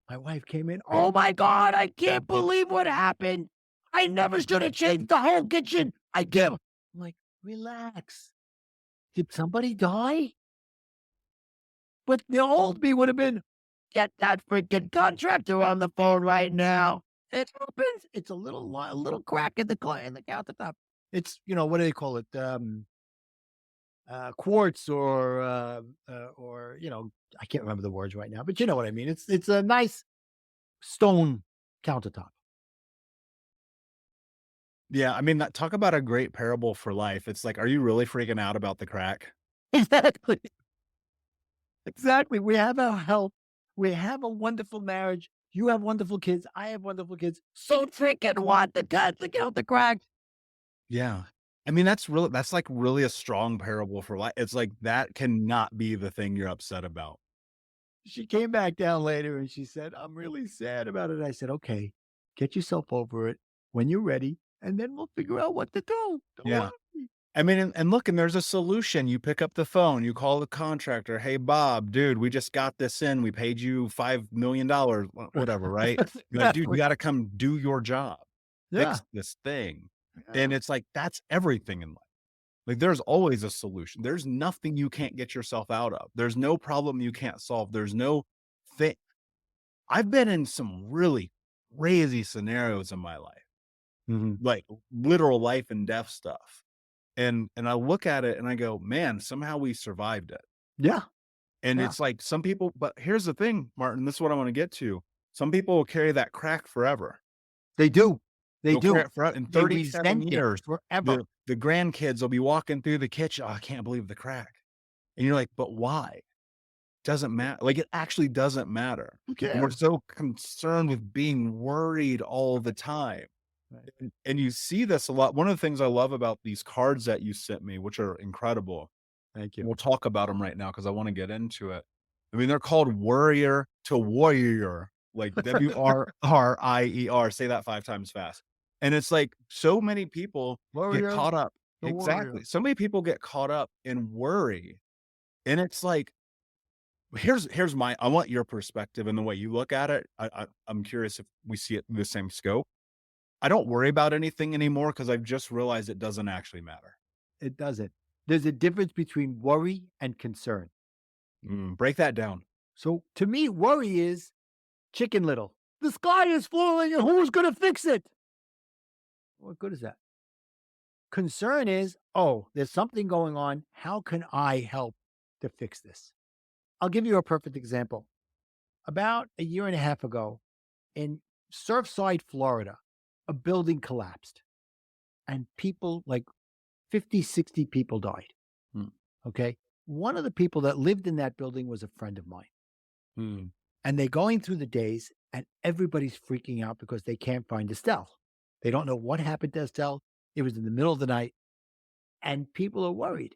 My wife came in. Oh my God, I can't believe what happened. I never should have changed the whole kitchen. I can't. I'm like, relax. Did somebody die? But the old me would have been, get that freaking contractor on the phone right now. It opens. It's a little crack in the countertop. It's, what do they call it? quartz or I can't remember the words right now, but you know what I mean. It's a nice stone countertop. Yeah, I mean, talk about a great parable for life. It's like, are you really freaking out about the crack? Exactly. Exactly. We have our health. We have a wonderful marriage. You have wonderful kids. I have wonderful kids. So freaking what? The guys to count the cracks. Yeah. I mean, that's like really a strong parable for life. It's like that cannot be the thing you're upset about. She came back down later and she said, I'm really sad about it. I said, okay, get yourself over it when you're ready, and then we'll figure out what to do. Don't Yeah. worry. I mean, and look, and there's a solution. You pick up the phone, you call the contractor. Hey, Bob, dude, we just got this in. We paid you $5 million, whatever, right? You're like, dude, you Exactly. got to come do your job, Yeah. fix this thing. Yeah. And it's like, that's everything in life. Like, there's always a solution. There's nothing you can't get yourself out of. There's no problem you can't solve. There's no thing. I've been in some really crazy scenarios in my life, Mhm. like literal life and death stuff. And I look at it and I go, man, somehow we survived it. Yeah. And Yeah. it's like some people, but here's the thing, Martin, this is what I want to get to. Some people will carry that crack forever. They do. They They'll carry do. it forever. In They 37 resent it years, forever. the grandkids will be walking through the kitchen. Oh, I can't believe the crack. And you're like, but why? Doesn't matter. Like, it actually doesn't matter. Who And we're cares? so concerned with being worried all the time. Right. And you see this a lot. One of the things I love about these cards that you sent me, which are incredible, Thank you. we'll talk about them right now because I want to get into it. I mean, they're called warrior to warrior, like WRRIER. Say that 5 times fast. And it's like so many people get Warriors, caught up. the Exactly. warrior. So many people get caught up in worry. And it's like, here's my, I want your perspective and the way you look at it. I'm curious if we see it in the same scope. I don't worry about anything anymore because I've just realized it doesn't actually matter. It doesn't. There's a difference between worry and concern. Break that down. So to me, worry is Chicken Little. The sky is falling and who's going to fix it? What good is that? Concern is, oh, there's something going on. How can I help to fix this? I'll give you a perfect example. About a year and a half ago in Surfside, Florida, a building collapsed and people like 50, 60 people died. Hmm. Okay. One of the people that lived in that building was a friend of mine. Hmm. And they're going through the days and everybody's freaking out because they can't find Estelle. They don't know what happened to Estelle. It was in the middle of the night and people are worried.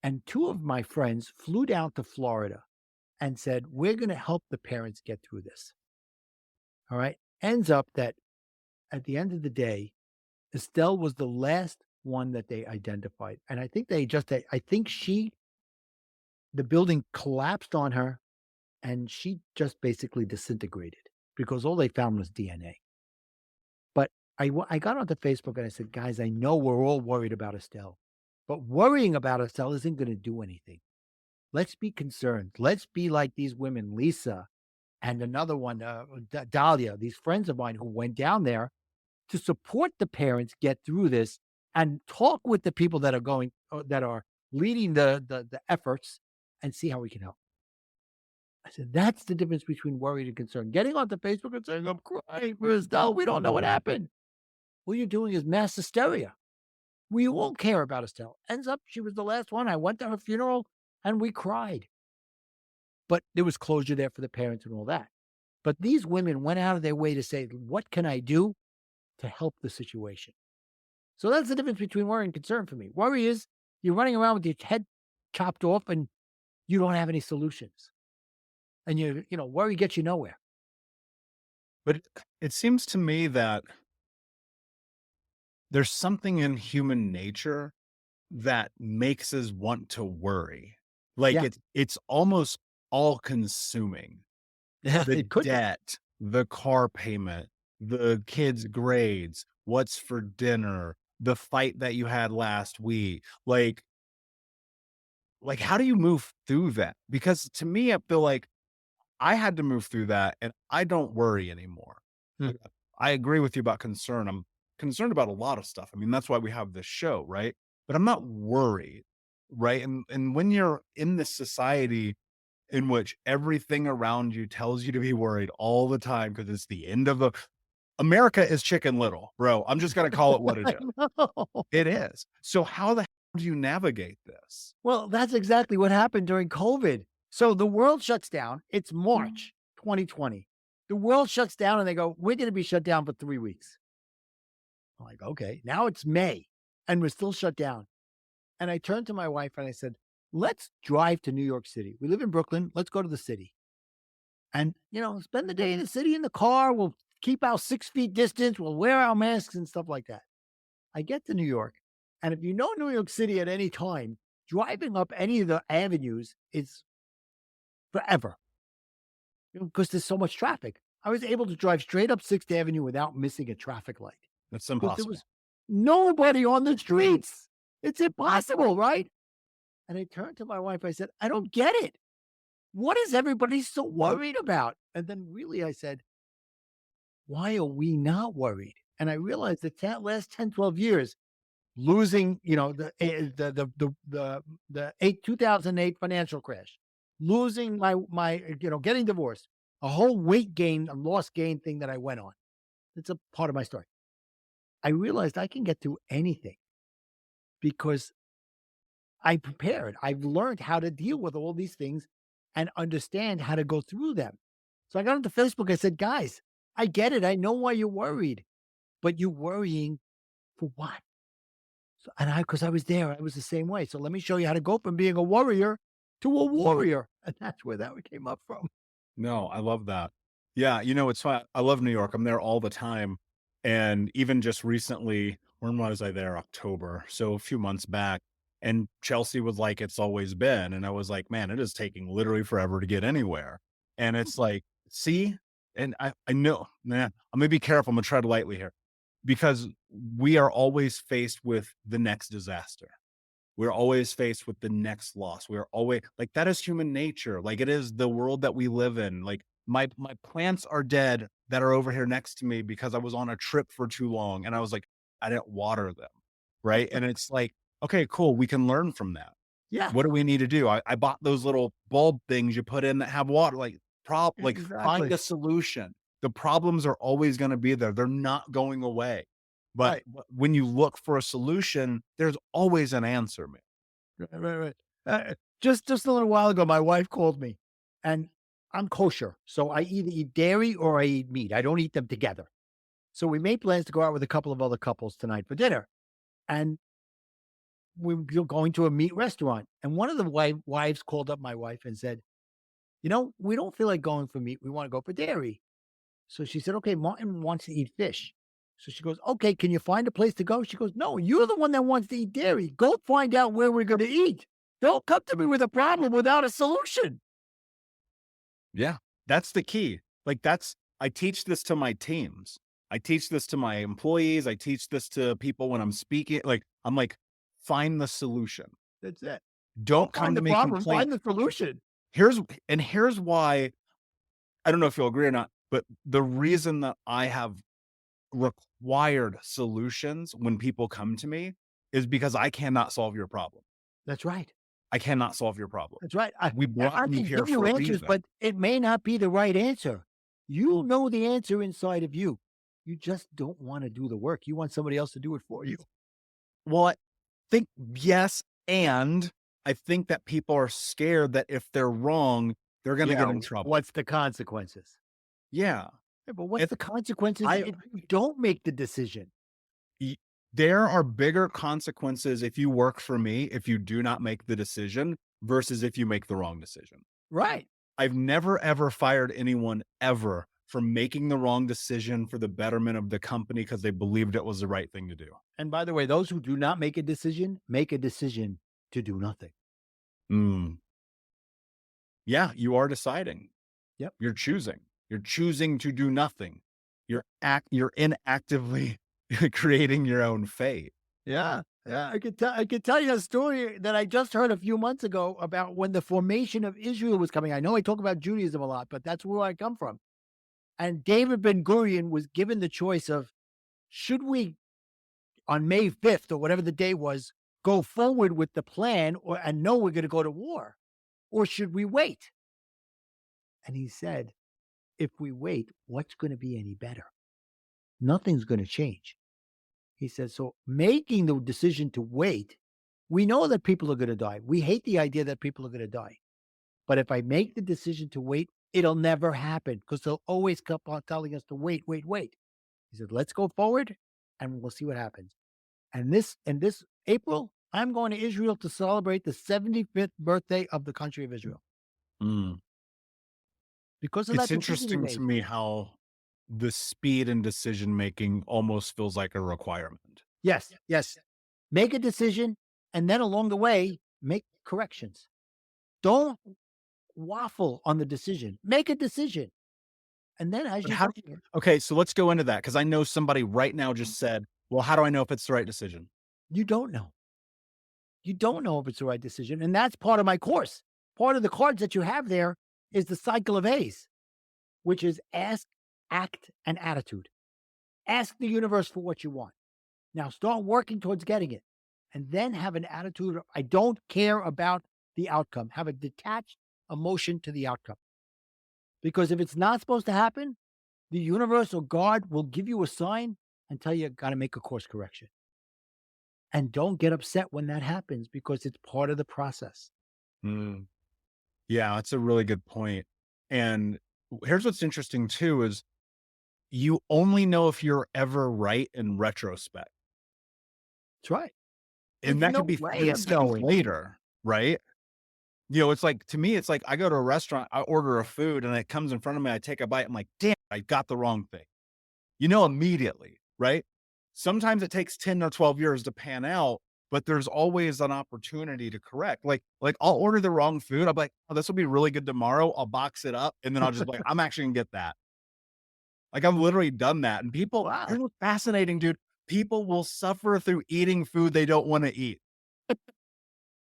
And 2 of my friends flew down to Florida and said, we're going to help the parents get through this. All right. Ends up that at the end of the day, Estelle was the last one that they identified. And I think the building collapsed on her and she just basically disintegrated because all they found was DNA. But I got onto Facebook and I said, guys, I know we're all worried about Estelle, but worrying about Estelle isn't going to do anything. Let's be concerned. Let's be like these women, Lisa and another one, Dahlia, these friends of mine who went down there to support the parents get through this and talk with the people that are leading the efforts and see how we can help. I said, that's the difference between worried and concerned. Getting onto Facebook and saying, I'm crying for Estelle. We don't know what happened. What you're doing is mass hysteria. We all care about Estelle. Ends up, she was the last one. I went to her funeral and we cried. But there was closure there for the parents and all that. But these women went out of their way to say, what can I do to help the situation? So that's the difference between worry and concern for me. Worry is you're running around with your head chopped off and you don't have any solutions. And worry gets you nowhere. But it seems to me that there's something in human nature that makes us want to worry. Like Yeah. it's almost all consuming. Yeah, The it could be. debt, the car payment, the kids' grades, what's for dinner, the fight that you had last week. Like how do you move through that? Because to me, I feel like I had to move through that and I don't worry anymore. Hmm. I agree with you about concern. I'm concerned about a lot of stuff. I mean, that's why we have this show, right? But I'm not worried. right? And when you're in this society in which everything around you tells you to be worried all the time because it's the end of the America is Chicken Little, bro. I'm just gonna call it what it I is. know. It is. So how the hell do you navigate this? Well, that's exactly what happened during COVID. So the world shuts down. It's March 2020. The world shuts down and they go, we're going to be shut down for 3 weeks. I'm like, okay. Now it's May and we're still shut down. And I turned to my wife and I said, let's drive to New York City. We live in Brooklyn. Let's go to the city and, spend the day in the city in the car. We'll keep our 6 feet distance. We'll wear our masks and stuff like that. I get to New York. And if you know New York City at any time, driving up any of the avenues is forever because there's so much traffic. I was able to drive straight up 6th Avenue without missing a traffic light That's because there impossible. was nobody on the streets. It's impossible, right? And I turned to my wife. I said, I don't get it. What is everybody so worried about? And then really I said, why are we not worried? And I realized that last 10, 12 years, losing, the 2008 financial crash, losing my getting divorced, a whole weight gain, a loss gain thing that I went on. It's a part of my story. I realized I can get through anything because I prepared. I've learned how to deal with all these things and understand how to go through them. So I got onto Facebook. I said, guys, I get it. I know why you're worried, but you're worrying for what? So, because I was there, I was the same way. So let me show you how to go from being a worrier to a warrior. And that's where that came up from. No, I love that. Yeah, it's fun. I love New York. I'm there all the time. And even just recently, when was I there? October. So a few months back. And Chelsea was like, it's always been. And I was like, man, it is taking literally forever to get anywhere. And it's like, see, and I know, I'm gonna be careful. I'm gonna tread lightly here because we are always faced with the next disaster. We're always faced with the next loss. We're always like that is human nature. Like it is the world that we live in. Like my plants are dead that are over here next to me because I was on a trip for too long and I was like, I didn't water them. Right. And it's like, okay, cool. We can learn from that. Yeah, What do we need to do? I bought those little bulb things you put in that have water, like find exactly. a solution. The problems are always going to be there. They're not going away. But Right. when you look for a solution, there's always an answer, man. Right. Just a little while ago, my wife called me and I'm kosher. So I either eat dairy or I eat meat. I don't eat them together. So we made plans to go out with a couple of other couples tonight for dinner. And we were going to a meat restaurant. And one of the wives called up my wife and said, we don't feel like going for meat. We want to go for dairy. So she said, okay, Martin wants to eat fish. So she goes, okay, can you find a place to go? She goes, no, you're the one that wants to eat dairy. Go find out where we're going to eat. Don't come to me with a problem without a solution. Yeah, that's the key. Like I teach this to my teams. I teach this to my employees. I teach this to people when I'm speaking. Like, I'm like, find the solution. That's it. Don't come Find to the me problem, find complain. the solution. Here's why, I don't know if you'll agree or not, but the reason that I have required solutions when people come to me is because I cannot solve your problem. That's right. I cannot solve your problem. That's right. We brought you can here give you for a answers, reason. but it may not be the right answer. You know the answer inside of you. You just don't want to do the work. You want somebody else to do it for you. Well, I think yes, and I think that people are scared that if they're wrong, they're going to get in trouble. What's the consequences? Yeah. Yeah, but what's the consequences if you don't make the decision? There are bigger consequences if you work for me, if you do not make the decision versus if you make the wrong decision. Right. I've never, ever fired anyone ever for making the wrong decision for the betterment of the company because they believed it was the right thing to do. And by the way, those who do not make a decision to do nothing. Yeah, you are deciding. Yep. You're choosing to do nothing. You're inactively creating your own fate. Yeah. Yeah. I could tell you a story that I just heard a few months ago about when the formation of Israel was coming. I know I talk about Judaism a lot, but that's where I come from. And David Ben-Gurion was given the choice of, should we, on May 5th or whatever the day was, go forward with the plan and know we're going to go to war? Or should we wait? And he said, if we wait, what's going to be any better? Nothing's going to change. He said, so making the decision to wait, we know that people are going to die. We hate the idea that people are going to die. But if I make the decision to wait, it'll never happen because they'll always keep on telling us to wait, wait, wait. He said, let's go forward and we'll see what happens. And this April, I'm going to Israel to celebrate the 75th birthday of the country of Israel. Mm. Because of It's that decision we interesting made. to me how the speed in decision making almost feels like a requirement. Yes, yes. Make a decision and then along the way, make corrections. Don't waffle on the decision. Make a decision. And then as But you how go, do you, okay, so let's go into that because I know somebody right now just said, well, how do I know if it's the right decision? you don't know. You don't know if it's the right decision. And that's part of my course. Part of the cards that you have there is the cycle of A's, which is ask, act, and attitude. Ask the universe for what you want. Now start working towards getting it. And then have an attitude of, I don't care about the outcome. Have a detached emotion to the outcome. Because if it's not supposed to happen, the universe or God will give you a sign and tell you got to make a course correction. And don't get upset when that happens because it's part of the process. Mm. Yeah, that's a really good point. And here's what's interesting too is you only know if you're ever right in retrospect. That's right. And There's that no could be way 30 of seconds knowing. later, right? You know, it's like, to me, it's like I go to a restaurant, I order a food and it comes in front of me. I take a bite. I'm like, damn, I got the wrong thing. You know, immediately, right? Sometimes it takes 10 or 12 years to pan out, but there's always an opportunity to correct. Like I'll order the wrong food. I'm like, oh, this will be really good tomorrow. I'll box it up. And then I'll just be like, I'm actually gonna get that. Like I've literally done that. And people, Wow. here's what's fascinating, dude. People will suffer through eating food they don't want to eat.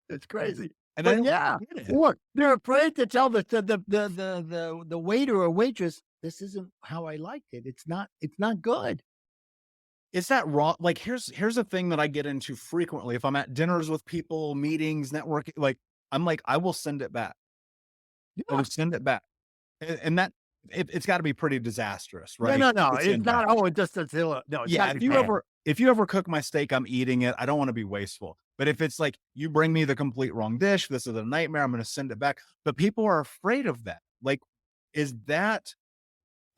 It's crazy. And I But don't yeah, get it. look, they're afraid to tell the waiter or waitress, this isn't how I liked it. It's not good. Is that wrong? Like, here's the thing that I get into frequently. If I'm at dinners with people, meetings, networking, like, I'm like, I will send it back. I Yeah. will send it back. And that it's got to be pretty disastrous, No, right? no, no. To It's send back. not, oh, it just until no, it's Yeah. gotta be bad. If you ever cook my steak, I'm eating it. I don't want to be wasteful. But if it's like you bring me the complete wrong dish, this is a nightmare. I'm going to send it back. But people are afraid of that. Like, is that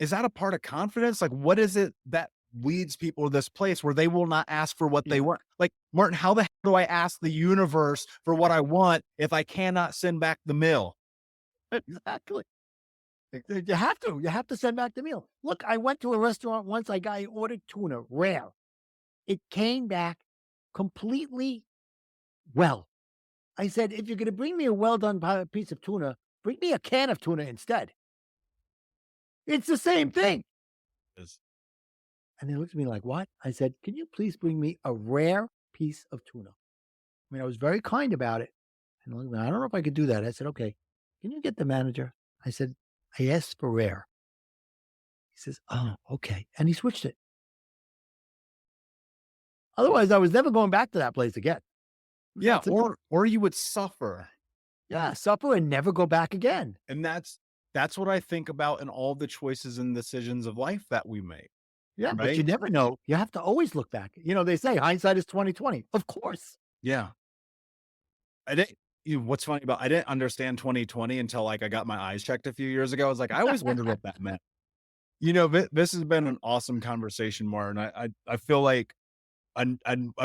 a part of confidence? Like, what is it that leads people to this place where they will not ask for what they Yeah. want? Like, Martin, how the hell do I ask the universe for what I want if I cannot send back the meal? Exactly. You have to. You have to send back the meal. Look, I went to a restaurant once. I ordered tuna, rare. It came back completely well. I said, if you're going to bring me a well done piece of tuna, bring me a can of tuna instead. It's the same thing. Is- And they looked at me like, what? I said, can you please bring me a rare piece of tuna? I mean, I was very kind about it. And they looked at me, I don't know if I could do that. I said, okay, can you get the manager? I said, I asked for rare. He says, oh, okay. And he switched it. Otherwise, I was never going back to that place again. Yeah. That's it. Or you would suffer. Yeah, suffer and never go back again. And that's what I think about in all the choices and decisions of life that we make. Yeah, but Right? you never know. You have to always look back. You know, they say hindsight is 20/20. Of course. Yeah. I didn't what's funny about I didn't understand 2020 until like I got my eyes checked a few years ago. I was like, I always wondered what that meant. You know, this has been an awesome conversation, Martin. I feel like I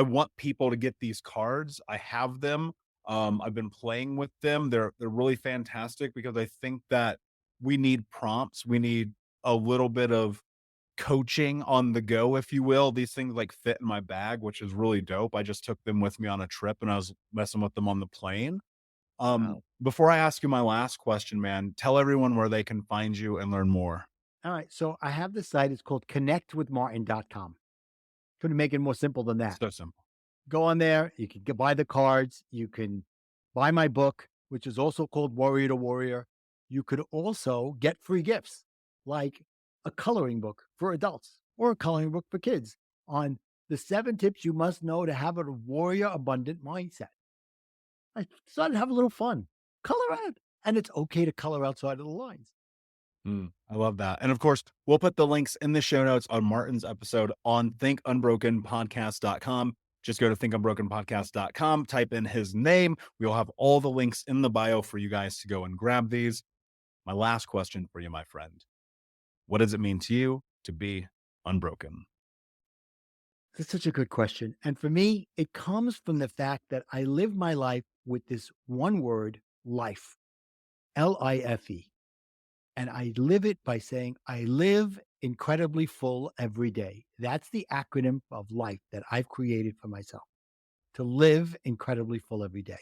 want people to get these cards. I have them. I've been playing with them. They're really fantastic because I think that we need prompts. We need a little bit of coaching on the go, if you will. These things like fit in my bag, which is really dope. I just took them with me on a trip and I was messing with them on the plane. Wow. Before I ask you my last question, man, tell everyone where they can find you and learn more. All right. So I have the site. It's called connectwithmartin.com. Couldn't make it more simple than that. So simple. Go on there. You can buy the cards. You can buy my book, which is also called Warrior to Warrior. You could also get free gifts like a coloring book for adults or a coloring book for kids on The 7 tips you must know to have a warrior abundant mindset. I decided to have a little fun. Color out. And it's okay to color outside of the lines. I love that. And of course, we'll put the links in the show notes on Martin's episode on thinkunbrokenpodcast.com. Just go to thinkunbrokenpodcast.com, type in his name. We'll have all the links in the bio for you guys to go and grab these. My last question for you, my friend. What does it mean to you to be unbroken? That's such a good question. And for me, it comes from the fact that I live my life with this one word, life, L-I-F-E. And I live it by saying, I live incredibly full every day. That's the acronym of life that I've created for myself, to live incredibly full every day.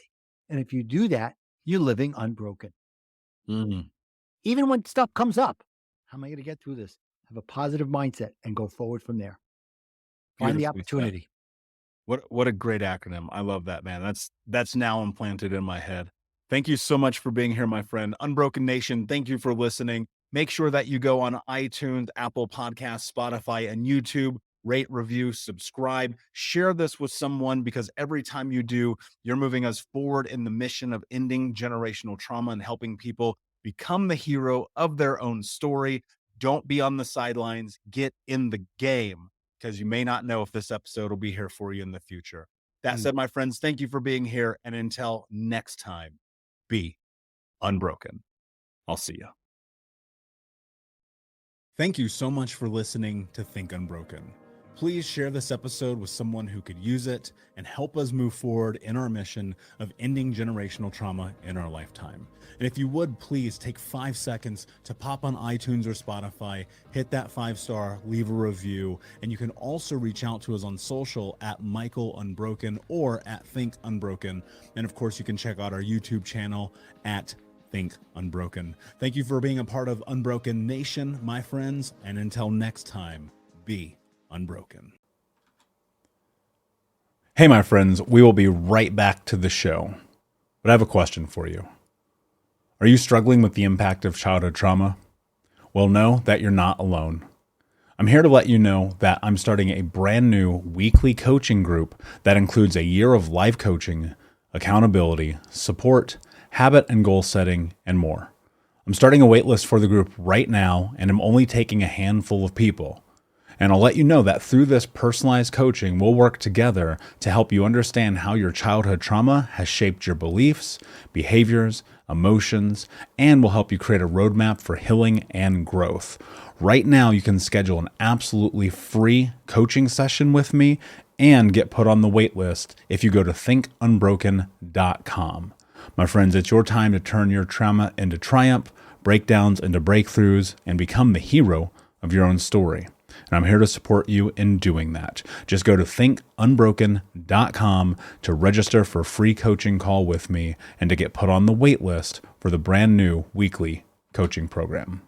And if you do that, you're living unbroken. Even when stuff comes up, how am I going to get through this? Have a positive mindset and go forward from there. Find the opportunity. What a great acronym. I love that, man. That's now implanted in my head. Thank you so much for being here, my friend. Unbroken Nation, thank you for listening. Make sure that you go on iTunes, Apple Podcasts, Spotify, and YouTube. Rate, review, subscribe, share this with someone, because every time you do, you're moving us forward in the mission of ending generational trauma and helping people become the hero of their own story. Don't be on the sidelines. Get in the game, because you may not know if this episode will be here for you in the future. That said, my friends, thank you for being here. And until next time, be unbroken. I'll see you. Thank you so much for listening to Think Unbroken. Please share this episode with someone who could use it and help us move forward in our mission of ending generational trauma in our lifetime. And if you would, please take 5 seconds to pop on iTunes or Spotify, hit that 5-star, leave a review, and you can also reach out to us on social at Michael Unbroken or at Think Unbroken. And of course, you can check out our YouTube channel at Think Unbroken. Thank you for being a part of Unbroken Nation, my friends, and until next time, be unbroken. Hey, my friends, we will be right back to the show, but I have a question for you. Are you struggling with the impact of childhood trauma? Well, know that you're not alone. I'm here to let you know that I'm starting a brand new weekly coaching group that includes a year of live coaching, accountability, support, habit and goal setting, and more. I'm starting a waitlist for the group right now, and I'm only taking a handful of people. And I'll let you know that through this personalized coaching, we'll work together to help you understand how your childhood trauma has shaped your beliefs, behaviors, emotions, and will help you create a roadmap for healing and growth. Right now, you can schedule an absolutely free coaching session with me and get put on the wait list if you go to thinkunbroken.com. My friends, it's your time to turn your trauma into triumph, breakdowns into breakthroughs, and become the hero of your own story. And I'm here to support you in doing that. Just go to thinkunbroken.com to register for a free coaching call with me and to get put on the wait list for the brand new weekly coaching program.